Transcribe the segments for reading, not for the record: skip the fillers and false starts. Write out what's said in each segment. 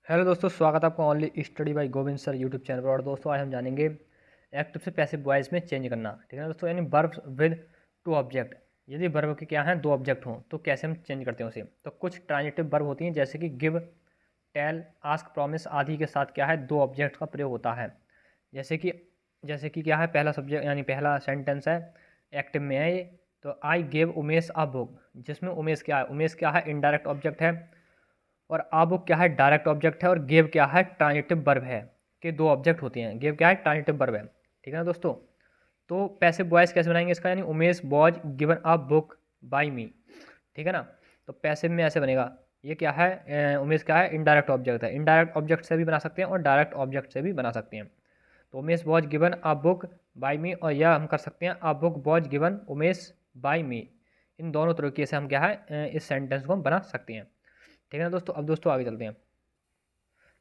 Hello दोस्तों, स्वागत है आपका only study bye Govind sir YouTube channel पर। और दोस्तों आज हम जानेंगे एक्टिव से पैसिव वॉइस में चेंज करना। ठीक है ना दोस्तों, यानी वर्ब विद टू ऑब्जेक्ट। यदि वर्ब के क्या हैं, दो ऑब्जेक्ट हों तो कैसे हम चेंज करते हैं उसे। तो कुछ ट्रांजिटिव वर्ब होती हैं जैसे कि गिव, टेल, आस्क, प्रॉमिस आदि के साथ क्या है, दो ऑब्जेक्ट का प्रयोग होता है। जैसे कि क्या है, पहला सब्जेक्ट यानी पहला सेंटेंस है एक्टिव में है ये। तो I gave Umesh a book, जिसमें उमेश क्या है इनडायरेक्ट ऑब्जेक्ट है, और आबुक क्या है डायरेक्ट ऑब्जेक्ट है, और गेव क्या है ट्रांजिटिव वर्ब है। कि दो ऑब्जेक्ट होते हैं, गेव क्या है ट्रांजिटिव वर्ब है। ठीक है ना दोस्तों। तो पैसिव वॉइस कैसे बनाएंगे इसका, यानी Umesh was given a book by me. ठीक है ना। तो पैसिव में ऐसे बनेगा, ये क्या है उमेश क्या है इनडायरेक्ट ऑब्जेक्ट है। इनडायरेक्ट ऑब्जेक्ट से भी बना सकते हैं और डायरेक्ट ऑब्जेक्ट से भी बना सकते हैं। तो Umesh was given a book by me, और यह हम कर सकते हैं a book was given Umesh by me. इन दोनों तरीके से हम क्या है इस सेंटेंस को हम बना सकते हैं। ठीक है ना दोस्तों। अब दोस्तों आगे चलते हैं।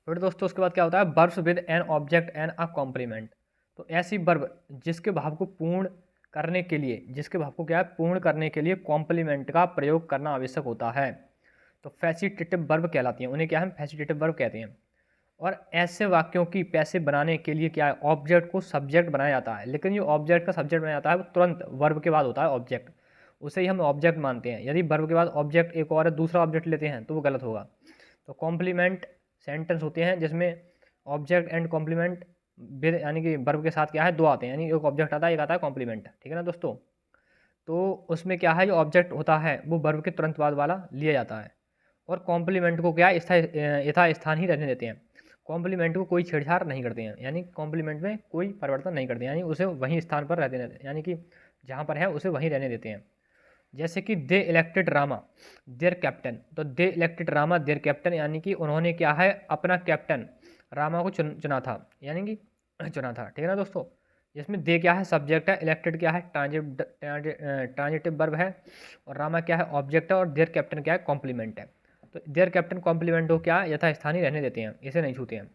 फिर दोस्तों उसके बाद क्या होता है, verbs with an object and a compliment. तो ऐसी वर्ब जिसके भाव को पूर्ण करने के लिए, जिसके भाव को क्या है पूर्ण करने के लिए कॉम्प्लीमेंट का प्रयोग करना आवश्यक होता है। तो फैसिटेटिव वर्ब कहलाती हैं, उन्हें क्या है फैसिटेटिव वर्ब कहते हैं। और ऐसे वाक्यों की पैसिव बनाने के लिए क्या है, ऑब्जेक्ट को सब्जेक्ट बनाया जाता है। लेकिन जो ऑब्जेक्ट का सब्जेक्ट बनाया जाता है वो तुरंत वर्ब के बाद होता है ऑब्जेक्ट, उसे ही हम ऑब्जेक्ट मानते हैं। यदि वर्ब के बाद ऑब्जेक्ट एक और दूसरा ऑब्जेक्ट लेते हैं तो वो गलत होगा। तो कॉम्प्लीमेंट सेंटेंस होते हैं जिसमें ऑब्जेक्ट एंड कॉम्प्लीमेंट विद, यानी कि वर्ब के साथ क्या है दो आते हैं, यानी एक ऑब्जेक्ट आता है एक आता है कॉम्प्लीमेंट। ठीक है ना दोस्तों। तो उसमें क्या है, जो ऑब्जेक्ट होता है वो वर्ब के तुरंत बाद वाला लिया जाता है। और कॉम्प्लीमेंट को क्या यथा स्थान ही रहने देते हैं। कॉम्प्लीमेंट को कोई छेड़छाड़ नहीं करते हैं, यानी कॉम्प्लीमेंट में कोई परिवर्तन नहीं करते हैं, यानी उसे वहीं स्थान पर रहते हैं, यानी कि जहाँ पर है उसे वहीं रहने देते हैं। जैसे कि दे इलेक्टेड रामा देयर कैप्टन। तो दे इलेक्टेड रामा देयर कैप्टन, यानी कि उन्होंने क्या है अपना कैप्टन रामा को चुना था, यानी कि चुना था। ठीक है ना दोस्तों। जिसमें दे क्या है सब्जेक्ट है, इलेक्टेड क्या है ट्रांजिटिव वर्ब है, और रामा क्या है ऑब्जेक्ट है, और देयर कैप्टन क्या है कॉम्प्लीमेंट है। तो देयर कैप्टन कॉम्प्लीमेंट को क्या यथास्थानी रहने देते हैं, इसे नहीं छूते हैं।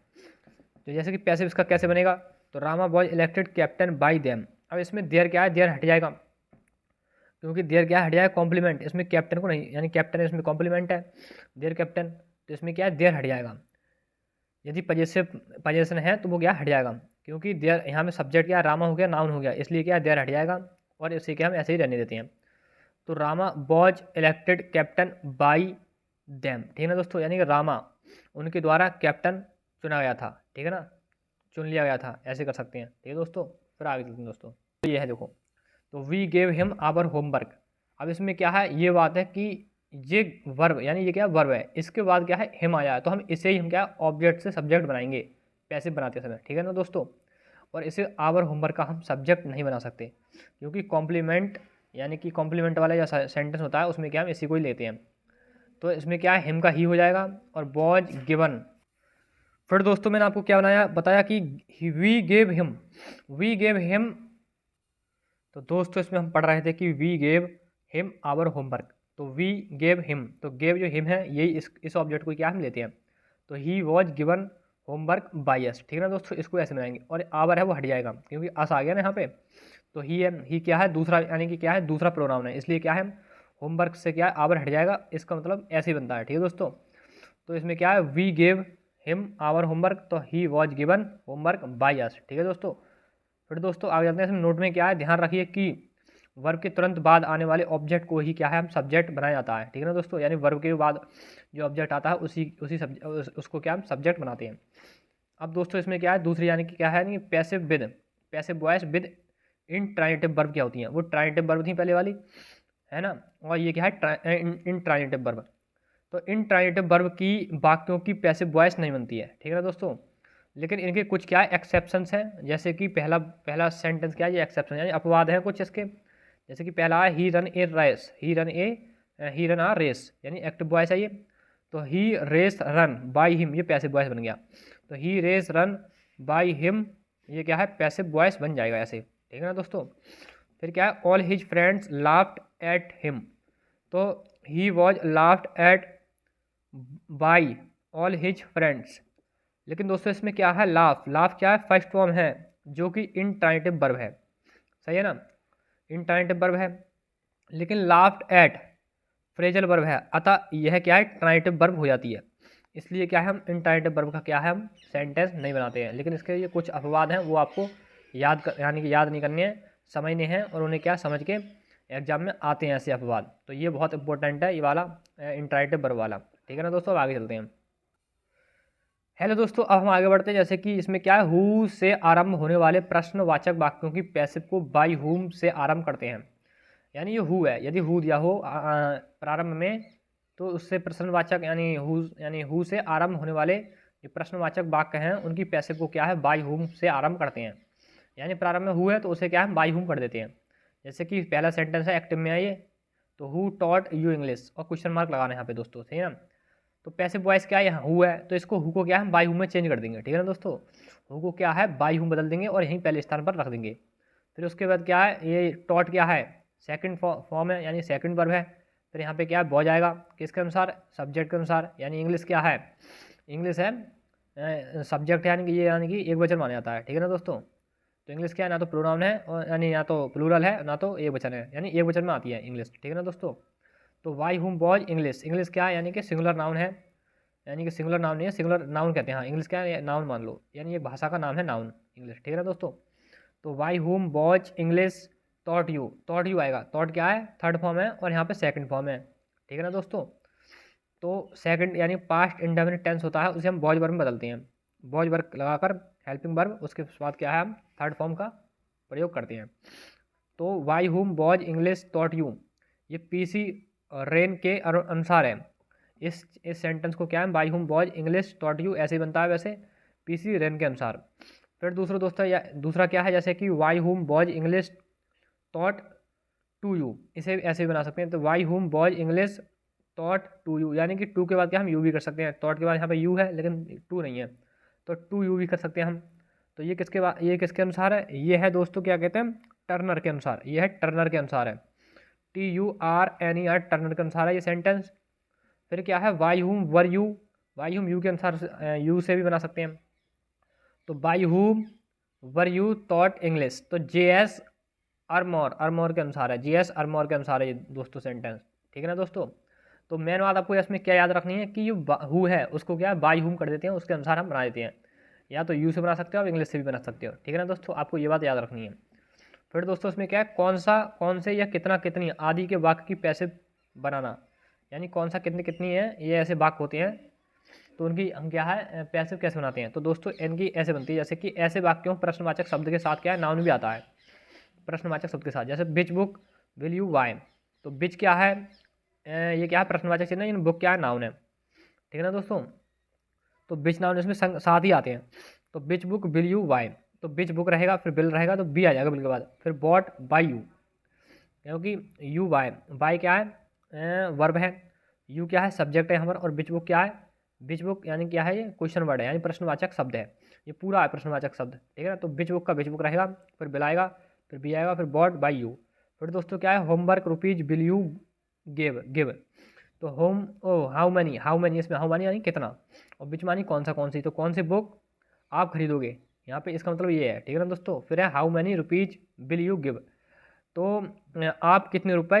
तो जैसे कि पैसिव इसका कैसे बनेगा, तो Rama was elected captain by them. अब इसमें देयर क्या है, देयर हट जाएगा, क्योंकि देयर क्या हट जाएगा कॉम्प्लीमेंट, इसमें कैप्टन को नहीं, यानी कैप्टन इसमें कॉम्प्लीमेंट है देयर कैप्टन। तो इसमें क्या है देयर हट जाएगा। यदि पजेशन है तो वो क्या हट जाएगा, क्योंकि देयर यहाँ में सब्जेक्ट क्या रामा हो गया नाउन हो गया, इसलिए क्या देयर हट जाएगा, और इसे क्या हम ऐसे ही रहने देते हैं। तो Rama was elected captain by them. ठीक है ना दोस्तों, यानी कि रामा उनके द्वारा कैप्टन चुना गया था। ठीक है ना, चुन लिया गया था, ऐसे कर सकते हैं। ठीक है दोस्तों। फिर आगे चलते हैं दोस्तों। तो ये है देखो, तो we gave him our homework. अब इसमें क्या है, ये बात है कि ये वर्ब, यानी ये क्या वर्ब है, इसके बाद क्या है हिम आया है, तो हम इसे ही हम क्या ऑब्जेक्ट से सब्जेक्ट बनाएंगे पैसिव बनाते समय। ठीक है ना दोस्तों। और इसे आवर होमवर्क का हम सब्जेक्ट नहीं बना सकते, क्योंकि कॉम्प्लीमेंट, यानी कि कॉम्प्लीमेंट वाला जो सेंटेंस होता है उसमें क्या हम इसी को ही लेते हैं। तो इसमें क्या है हिम का ही हो जाएगा, और वॉज गिवन। फिर दोस्तों मैंने आपको क्या बताया कि वी गेव हिम। तो दोस्तों इसमें हम पढ़ रहे थे कि we gave him our homework. तो वी गेव हिम, तो गेव जो हिम है यही इस ऑब्जेक्ट को क्या हम लेते हैं। तो he was given homework by us. ठीक है ना दोस्तों, इसको ऐसे बनाएंगे, और आवर है वो हट जाएगा क्योंकि अस आ गया ना यहाँ पे। तो ही है, ही क्या है दूसरा, यानी कि क्या है दूसरा प्रोनाउन है, इसलिए क्या है होमवर्क से क्या है आवर हट जाएगा, इसका मतलब ऐसे ही बनता है। ठीक है दोस्तों। तो इसमें क्या है we gave him our homework, तो he was given homework by us. ठीक है दोस्तों। फिर दोस्तों आगे चलते हैं। इसमें नोट में क्या है, ध्यान रखिए कि वर्ब के तुरंत बाद आने वाले ऑब्जेक्ट को ही क्या है हम सब्जेक्ट बनाया जाता है। ठीक है ना दोस्तों, यानी वर्ब के बाद जो ऑब्जेक्ट आता है उसी उसी उसको क्या हम सब्जेक्ट बनाते हैं। अब दोस्तों इसमें क्या है दूसरी, यानी कि क्या है नहीं passive voice with intransitive verb क्या होती हैं, वो ट्रांजिटिव वर्ब थी पहले वाली, है ना। और ये क्या है इंट्रांजिटिव वर्ब। तो इंट्रांजिटिव वर्ब की वाक्यों की पैसिव वॉइस नहीं बनती है। ठीक है ना दोस्तों। लेकिन इनके कुछ क्या है एक्सेप्शंस हैं, जैसे कि पहला पहला सेंटेंस क्या है, ये एक्सेप्शन यानी अपवाद है कुछ इसके। जैसे कि पहला है ही रन ए रेस, ही रन आ रेस, यानी एक्टिव वॉइस है ये। तो ही रेस रन बाय हिम, ये पैसिव वॉइस बन गया। तो ही रेस रन बाय हिम, ये क्या है पैसिव वॉइस बन जाएगा ऐसे। ठीक है ना दोस्तों। फिर क्या है all his friends laughed at him. तो he was laughed at by all his friends. लेकिन दोस्तों इसमें क्या है लाफ क्या है फर्स्ट फॉर्म है, जो कि इंट्रांजिटिव वर्ब है। सही है ना, इंट्रांजिटिव वर्ब है। लेकिन लाफ्ड एट फ्रेजल वर्ब है, अतः यह क्या है ट्रांजिटिव वर्ब हो जाती है। इसलिए क्या है हम इंटरनेटिव वर्ब का क्या है हम सेंटेंस नहीं बनाते हैं। लेकिन इसके ये कुछ अपवाद हैं, वो आपको यानी कि याद नहीं करने हैं, समझने हैं, और उन्हें क्या समझ के एग्जाम में आते हैं ऐसे अपवाद। तो ये बहुत इंपॉर्टेंट है, ये वाला इंटरनेटिव वर्ब वाला। ठीक है ना दोस्तों, अब आगे चलते हैं। हेलो दोस्तों, अब हम आगे बढ़ते हैं। जैसे कि इसमें क्या है, हु से आरंभ होने वाले प्रश्नवाचक वाक्यों की पैसिव को बाय हुम से आरंभ करते हैं। यानी ये हु है, यदि हु दिया हो प्रारंभ में, तो उससे प्रश्नवाचक यानी हु से आरंभ होने वाले जो प्रश्नवाचक वाक्य हैं उनकी पैसिव को क्या है बाय हुम से आरंभ करते हैं। यानी प्रारंभ में हु है तो उसे क्या है बाय हुम कर देते हैं। जैसे कि पहला सेंटेंस है एक्टिव में है ये, तो हु टॉट यू इंग्लिश, और क्वेश्चन मार्क लगाना है यहाँ पे दोस्तों, ठीक है ना। तो पैसिव वॉइस क्या है, यहाँ हु है, तो इसको हु को क्या है बाय हुम में चेंज कर देंगे। ठीक है ना दोस्तों, हु को क्या है बाय हुम बदल देंगे और यहीं पहले स्थान पर रख देंगे। फिर उसके बाद क्या है, ये टॉट क्या है सेकंड फॉर्म है, यानी सेकंड वर्ब है। फिर यहाँ पे क्या है बॉज आएगा, किसके अनुसार, सब्जेक्ट के अनुसार। यानी इंग्लिश क्या है, इंग्लिश है सब्जेक्ट है, यानी कि एक वचन माना जाता है। ठीक है ना दोस्तों, तो इंग्लिश क्या है, ना तो प्रोनाउन है और यानी या तो प्लूरल है, ना तो एक वचन है, यानी एक वचन में आती है इंग्लिश। ठीक है ना दोस्तों, तो by whom was English, English क्या है यानी कि सिंगुलर नाउन है, यानी कि सिंगुलर नाउन नहीं है, सिंगुलर नाउन कहते हैं। हाँ, इंग्लिश क्या है नाउन मान लो, यानी ये भाषा का नाम है नाउन इंग्लिश। ठीक है ना दोस्तों, तो by whom was English taught you आएगा। टॉट क्या है थर्ड फॉर्म है और यहाँ पे सेकंड फॉर्म है। ठीक है ना दोस्तों, तो सेकंड यानी पास्ट इंडेफिनिट टेंस होता है, उसे हम बॉज वर्ब में बदलते हैं। बॉज वर्ब लगाकर हेल्पिंग वर्ब, उसके बाद क्या है हम थर्ड फॉर्म का प्रयोग करते हैं। तो by whom was English taught you, ये पीसी रेन के अनुसार है। इस सेंटेंस को क्या है बाई हुम बॉज इंग्लिश टॉट यू ऐसे ही बनता है वैसे, पीसी रेन के अनुसार। फिर दूसरा क्या है, जैसे कि by whom was English taught to you, इसे ऐसे भी बना सकते हैं। तो by whom was English taught to you, यानी कि टू के बाद क्या हम यू भी कर सकते हैं। टॉट के बाद यहाँ पे यू है लेकिन टू नहीं है, तो टू यू भी कर सकते हैं हम। तो ये किसके अनुसार है, ये है दोस्तों क्या कहते हैं टर्नर के अनुसार, ये है टर्नर के अनुसार है, TURNER टर्नर के अनुसार है ये सेंटेंस। फिर क्या है by whom were you, by whom you के अनुसार यू से भी बना सकते हैं। तो बाई हुम वर यू टॉट इंग्लिश, तो JS अरमोर के अनुसार है, JS अरमोर के अनुसार है ये दोस्तों सेंटेंस। ठीक है ना दोस्तों, तो मेन बात आपको इसमें क्या याद रखनी है कि ये हु है उसको क्या है बाई हुम कर देते हैं, उसके अनुसार हम बना देते हैं। या तो यू से बना सकते हो आप, इंग्लिश से भी बना सकते हो। ठीक है ना दोस्तों, आपको ये बात याद रखनी है। फिर दोस्तों इसमें क्या है कौन से या कितना कितनी आदि के वाक्य की पैसिव बनाना, यानी कौन सा कितनी कितनी है ये ऐसे वाक्य होते हैं, तो उनकी हम क्या है पैसिव कैसे बनाते हैं। तो दोस्तों इनकी ऐसे बनती है, जैसे कि ऐसे वाक्यों प्रश्नवाचक शब्द के साथ क्या है नाउन भी आता है प्रश्नवाचक शब्द के साथ। जैसे बिच बुक विल यू बाय, तो बिच क्या है ये क्या है प्रश्नवाचक चिन्ह है, बुक क्या है नाउन है। ठीक है ना दोस्तों, तो बिच नाउन इसमें साथ ही आते हैं। तो बिच बुक विल यू बाय, तो बिच बुक रहेगा फिर बिल रहेगा तो बी आ जाएगा बिल के बाद, फिर बॉट बाय यू, क्योंकि यू बाय क्या है वर्ब है, यू क्या है सब्जेक्ट है हमारा, और बिच बुक क्या है, बिच बुक यानी क्या है ये क्वेश्चन वर्ड है, यानी प्रश्नवाचक शब्द है, ये पूरा है प्रश्नवाचक शब्द। ठीक है ना, तो बिच बुक का बिच बुक रहेगा, फिर बिल आएगा, फिर बी आएगा, फिर बॉट बाय यू। फिर दोस्तों क्या है homework rupees bill you give, तो हाउ मैनी इसमें हाउ मैनी यानी कितना, और बिच मानी कौन सी, तो कौन सी बुक आप खरीदोगे, यहाँ पे इसका मतलब ये है। ठीक है ना दोस्तों, फिर है how many rupees bill you give, तो आप कितने रुपए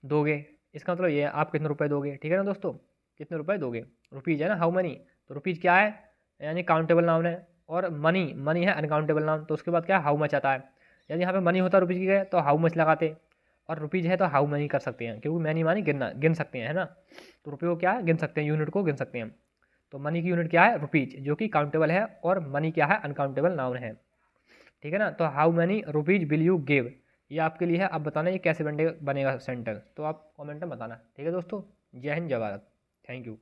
दोगे, इसका मतलब ये है आप कितने रुपए दोगे। ठीक है ना दोस्तों, कितने रुपए दोगे, रुपीज़ है ना हाउ मनी, तो रुपीज़ क्या है यानी काउंटेबल नाउन है, और मनी है अनकाउंटेबल नाउन, तो उसके बाद क्या है हाउ मच आता है। यदि यहाँ पे मनी होता रुपीज़ की जगह तो हाउ मच लगाते, और रुपीज़ है तो हाउ मनी कर सकते हैं, क्योंकि मैनी मानी गिन सकते हैं है ना, तो रुपये को क्या है गिन सकते हैं, यूनिट को गिन सकते हैं। तो मनी की यूनिट क्या है रुपीज़, जो कि काउंटेबल है, और मनी क्या है अनकाउंटेबल नाउन है। ठीक है ना, तो how many rupees bill you give, ये आपके लिए है। आप बताना ये कैसे बनेगा सेंटेंस, तो आप कमेंट में बताना। ठीक है दोस्तों, जय हिंद जय भारत, थैंक यू।